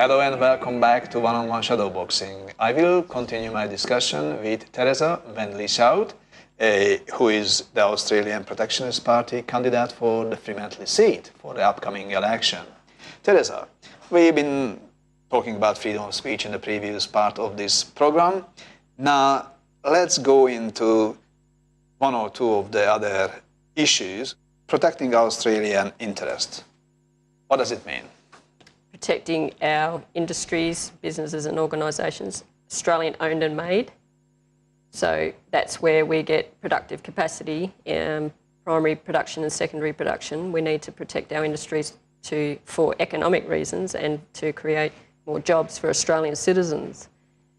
Hello and welcome back to One-on-One Shadowboxing. I will continue my discussion with Teresa Wendley-Shout, who is the Australian Protectionist Party candidate for the Fremantle seat for the upcoming election. Teresa, we've been talking about freedom of speech in the previous part of this program. Now, let's go into one or two of the other issues. Protecting Australian interest. What does it mean? Protecting our industries, businesses and organisations, Australian owned and made. So that's where we get productive capacity, primary production and secondary production. We need to protect our industries for economic reasons and to create more jobs for Australian citizens.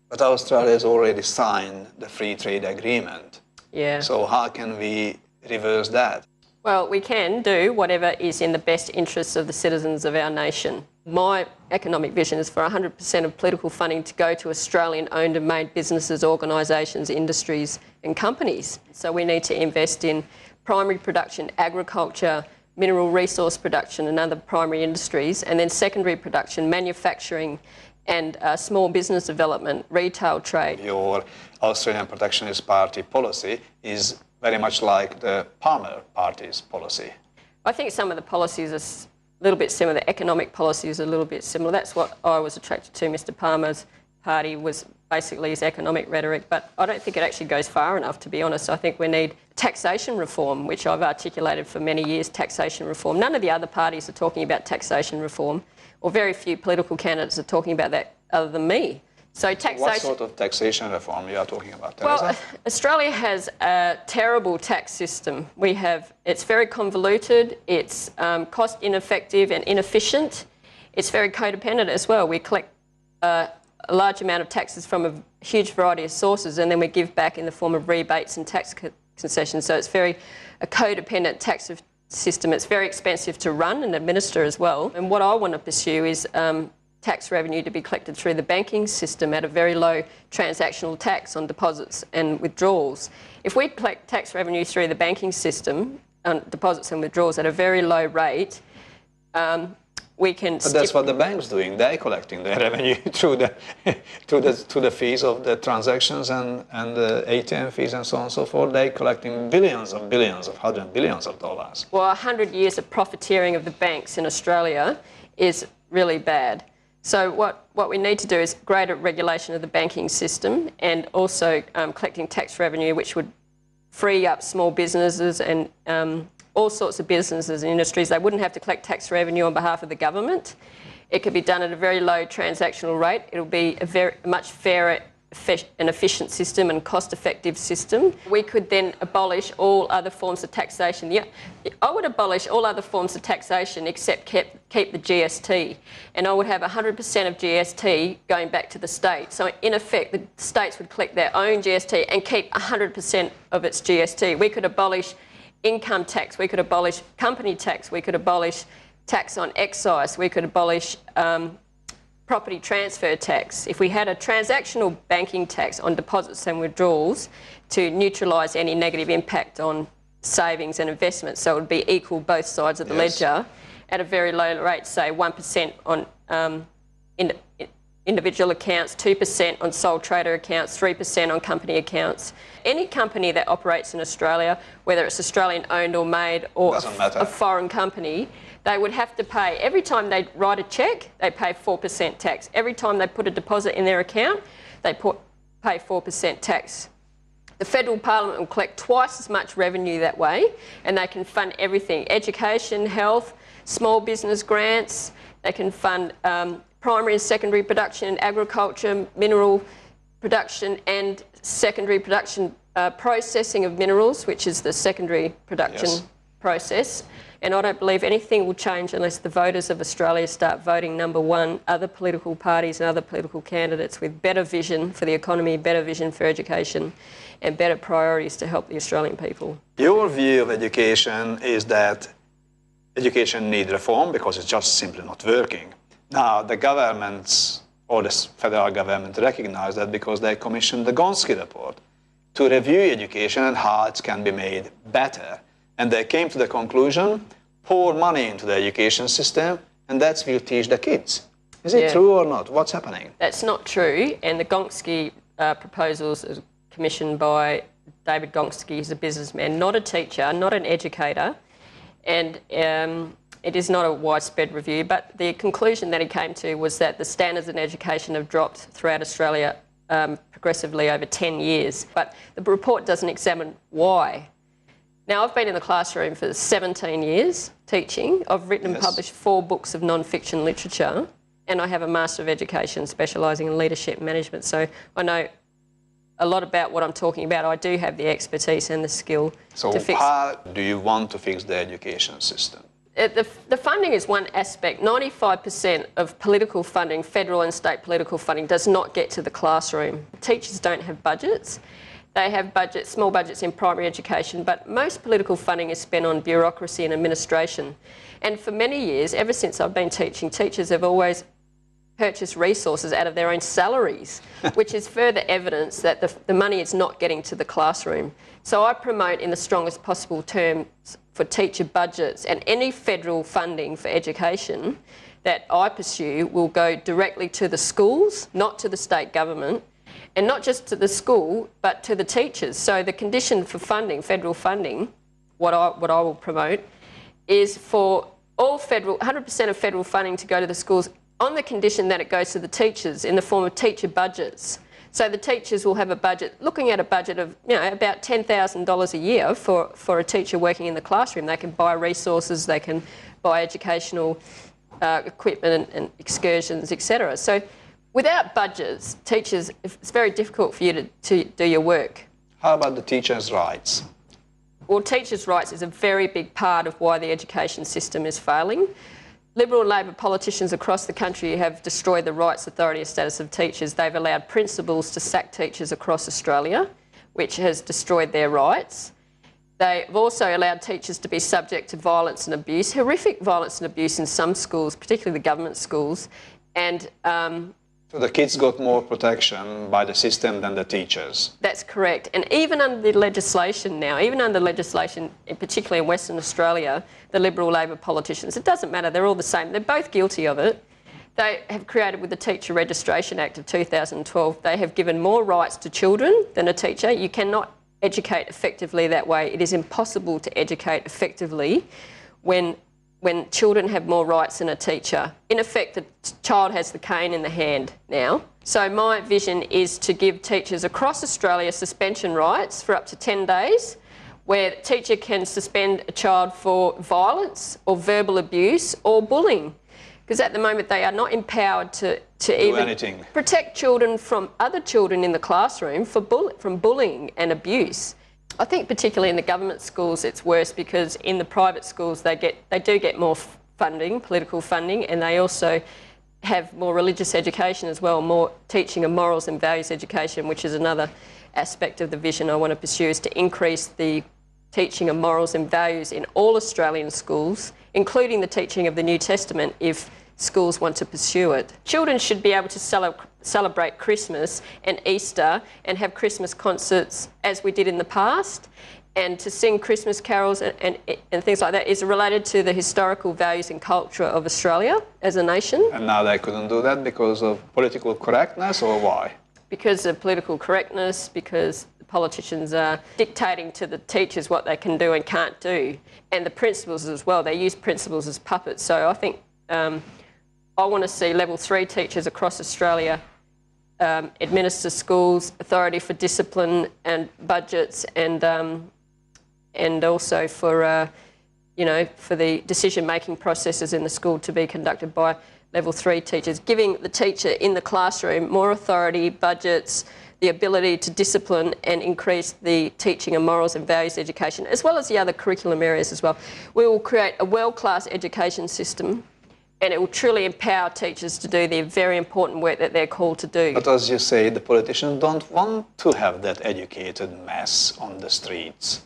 But Australia has already signed the free trade agreement. Yeah. So how can we reverse that? Well, we can do whatever is in the best interests of the citizens of our nation. My economic vision is for 100% of political funding to go to Australian-owned and made businesses, organisations, industries and companies. So we need to invest in primary production, agriculture, mineral resource production and other primary industries, and then secondary production, manufacturing and small business development, retail trade. Your Australian Protectionist Party policy is very much like the Palmer Party's policy. I think some of the policies are a little bit similar. The economic policies are a little bit similar. That's what I was attracted to. Mr. Palmer's party was basically his economic rhetoric, but I don't think it actually goes far enough, to be honest. I think we need taxation reform, which I've articulated for many years, taxation reform. None of the other parties are talking about taxation reform, or very few political candidates are talking about that other than me. So taxation. What sort of taxation reform you are talking about, Teresa? Well, Australia has a terrible tax system. It's very convoluted, it's cost ineffective and inefficient. It's very codependent as well. We collect a large amount of taxes from a huge variety of sources and then we give back in the form of rebates and tax concessions. So it's a codependent tax system. It's very expensive to run and administer as well. And what I want to pursue is tax revenue to be collected through the banking system at a very low transactional tax on deposits and withdrawals. If we collect tax revenue through the banking system on deposits and withdrawals at a very low rate, we can... But that's what the bank's doing. They're collecting their revenue through the fees of the transactions and the ATM fees and so on and so forth. They're collecting billions, hundreds of billions of dollars. Well, 100 years of profiteering of the banks in Australia is really bad. So what we need to do is greater regulation of the banking system and also collecting tax revenue, which would free up small businesses and all sorts of businesses and industries. They wouldn't have to collect tax revenue on behalf of the government. It could be done at a very low transactional rate. It'll be a much fairer and efficient system and cost-effective system. We could then abolish all other forms of taxation. Yeah, I would abolish all other forms of taxation except keep the GST, and I would have 100% of GST going back to the state. So in effect, the states would collect their own GST and keep 100% of its GST. We could abolish income tax, we could abolish company tax, we could abolish tax on excise, we could abolish property transfer tax. If we had a transactional banking tax on deposits and withdrawals to neutralise any negative impact on savings and investments, so it would be equal both sides of the ledger at a very low rate, say 1% on individual accounts, 2% on sole trader accounts, 3% on company accounts. Any company that operates in Australia, whether it's Australian owned or made or a foreign company, they would have to pay, every time they write a cheque, they pay 4% tax. Every time they put a deposit in their account, they pay 4% tax. The Federal Parliament will collect twice as much revenue that way, and they can fund everything: education, health, small business grants. They can fund primary and secondary production, agriculture, mineral production and secondary production, processing of minerals, which is the secondary production process. And I don't believe anything will change unless the voters of Australia start voting, number one, other political parties and other political candidates with better vision for the economy, better vision for education and better priorities to help the Australian people. Your view of education is that education needs reform because it's just simply not working. Now, the governments or the federal government recognize that because they commissioned the Gonski report to review education and how it can be made better. And they came to the conclusion, pour money into the education system, and that will teach the kids. Is it true or not? What's happening? That's not true. And the Gonski proposals are commissioned by David Gonski, who's a businessman, not a teacher, not an educator. And it is not a widespread review, but the conclusion that he came to was that the standards in education have dropped throughout Australia progressively over 10 years. But the report doesn't examine why. Now, I've been in the classroom for 17 years teaching. I've written and published 4 books of non-fiction literature, and I have a Master of Education specialising in leadership management. So I know a lot about what I'm talking about. I do have the expertise and the skill to fix. So how do you want to fix the education system? The funding is one aspect. 95% of political funding, federal and state political funding, does not get to the classroom. Teachers don't have budgets. They have budgets, small budgets in primary education, but most political funding is spent on bureaucracy and administration. And for many years, ever since I've been teaching, teachers have always purchased resources out of their own salaries, which is further evidence that the money is not getting to the classroom. So I promote in the strongest possible terms for teacher budgets, and any federal funding for education that I pursue will go directly to the schools, not to the state government, and not just to the school, but to the teachers. So the condition for funding, federal funding, what I will promote, is for all 100% of federal funding to go to the schools on the condition that it goes to the teachers in the form of teacher budgets. So the teachers will have a budget, looking at a budget of about $10,000 a year for a teacher working in the classroom. They can buy resources, they can buy educational equipment and excursions, etc. So without budgets, teachers, it's very difficult for you to do your work. How about the teachers' rights? Well, teachers' rights is a very big part of why the education system is failing. Liberal and Labor politicians across the country have destroyed the rights, authority and status of teachers. They've allowed principals to sack teachers across Australia, which has destroyed their rights. They've also allowed teachers to be subject to violence and abuse, horrific violence and abuse in some schools, particularly the government schools. And so the kids got more protection by the system than the teachers. That's correct. And even under the legislation now, particularly in Western Australia, the Liberal Labor politicians, it doesn't matter, they're all the same. They're both guilty of it. They have created, with the Teacher Registration Act of 2012, they have given more rights to children than a teacher. You cannot educate effectively that way. It is impossible to educate effectively when children have more rights than a teacher. In effect, the child has the cane in the hand now. So my vision is to give teachers across Australia suspension rights for up to 10 days, where a teacher can suspend a child for violence or verbal abuse or bullying. Because at the moment they are not empowered to even protect children from other children in the classroom from bullying and abuse. I think particularly in the government schools it's worse, because in the private schools they do get more funding, political funding, and they also have more religious education as well, more teaching of morals and values education, which is another aspect of the vision I want to pursue, is to increase the teaching of morals and values in all Australian schools, including the teaching of the New Testament if schools want to pursue it. Children should be able to celebrate Christmas and Easter and have Christmas concerts as we did in the past, and to sing Christmas carols and things like that is related to the historical values and culture of Australia as a nation. And now they couldn't do that because of political correctness, or why? Because of political correctness, because the politicians are dictating to the teachers what they can do and can't do, and the principals as well. They use principals as puppets. So I think I want to see level 3 teachers across Australia administer schools, authority for discipline and budgets, and also for for the decision-making processes in the school to be conducted by level 3 teachers, giving the teacher in the classroom more authority, budgets, the ability to discipline and increase the teaching of morals and values education, as well as the other curriculum areas as well. We will create a world-class education system, and it will truly empower teachers to do the very important work that they're called to do. But as you say, the politicians don't want to have that educated mass on the streets.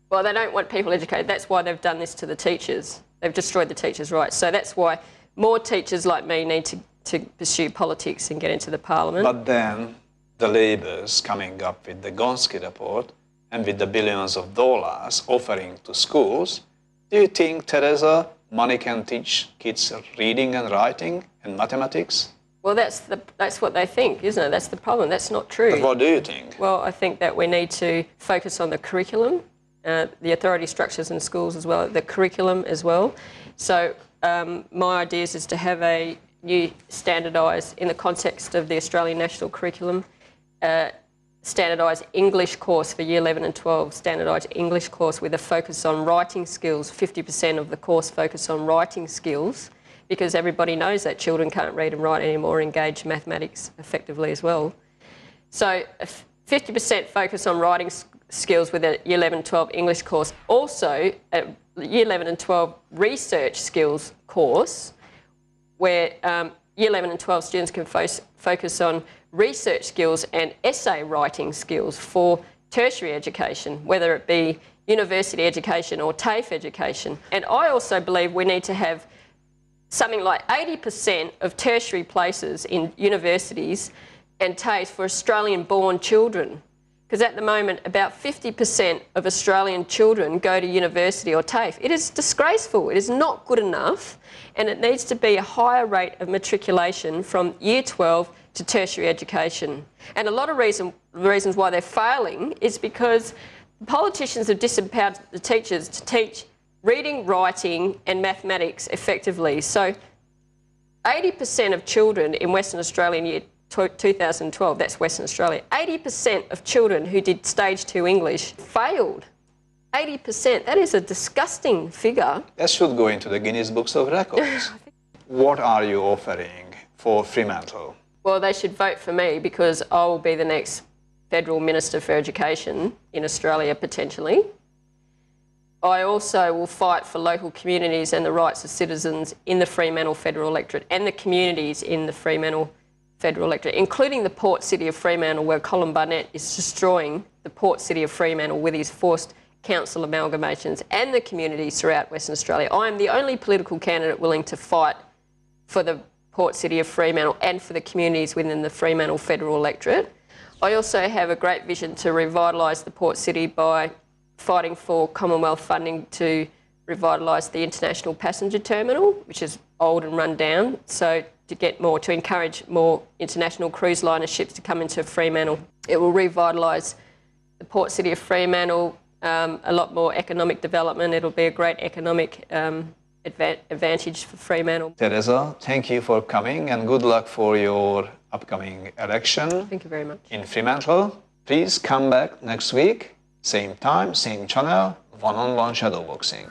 Well, they don't want people educated. That's why they've done this to the teachers. They've destroyed the teachers' rights. So that's why more teachers like me need to pursue politics and get into the parliament. But then the Labour's coming up with the Gonski report and with the billions of dollars offering to schools. Do you think, Teresa, money can teach kids reading and writing and mathematics? Well, that's what they think, isn't it? That's the problem. That's not true. But what do you think? Well, I think that we need to focus on the curriculum, the authority structures in schools as well, the curriculum as well. So my idea is to have a new standardised, in the context of the Australian National Curriculum, standardised English course for Year 11 and 12, standardised English course with a focus on writing skills, 50% of the course focus on writing skills, because everybody knows that children can't read and write anymore, engage mathematics effectively as well. So 50% focus on writing skills with a Year 11 and 12 English course. Also, a Year 11 and 12 research skills course where Year 11 and 12 students can focus on research skills and essay writing skills for tertiary education, whether it be university education or TAFE education. And I also believe we need to have something like 80% of tertiary places in universities and TAFE for Australian-born children. Because at the moment, about 50% of Australian children go to university or TAFE. It is disgraceful. It is not good enough, and it needs to be a higher rate of matriculation from Year 12 to tertiary education. And a lot of reasons why they're failing is because politicians have disempowered the teachers to teach reading, writing and mathematics effectively. So 80% of children in Western Australia in year 2012, that's Western Australia, 80% of children who did stage 2 English failed. 80%, that is a disgusting figure. That should go into the Guinness Books of Records. What are you offering for Fremantle? Well, they should vote for me because I will be the next Federal Minister for Education in Australia, potentially. I also will fight for local communities and the rights of citizens in the Fremantle Federal Electorate and the communities in the Fremantle Federal Electorate, including the port city of Fremantle, where Colin Barnett is destroying the port city of Fremantle with his forced council amalgamations, and the communities throughout Western Australia. I am the only political candidate willing to fight for the port city of Fremantle and for the communities within the Fremantle Federal Electorate. I also have a great vision to revitalise the port city by fighting for Commonwealth funding to revitalise the international passenger terminal, which is old and run down, so to encourage more international cruise liner ships to come into Fremantle. It will revitalise the port city of Fremantle, a lot more economic development. It'll be a great economic advantage for Fremantle. Teresa, thank you for coming and good luck for your upcoming election. Thank you very much. In Fremantle. Please come back next week, same time, same channel, one-on-one shadowboxing.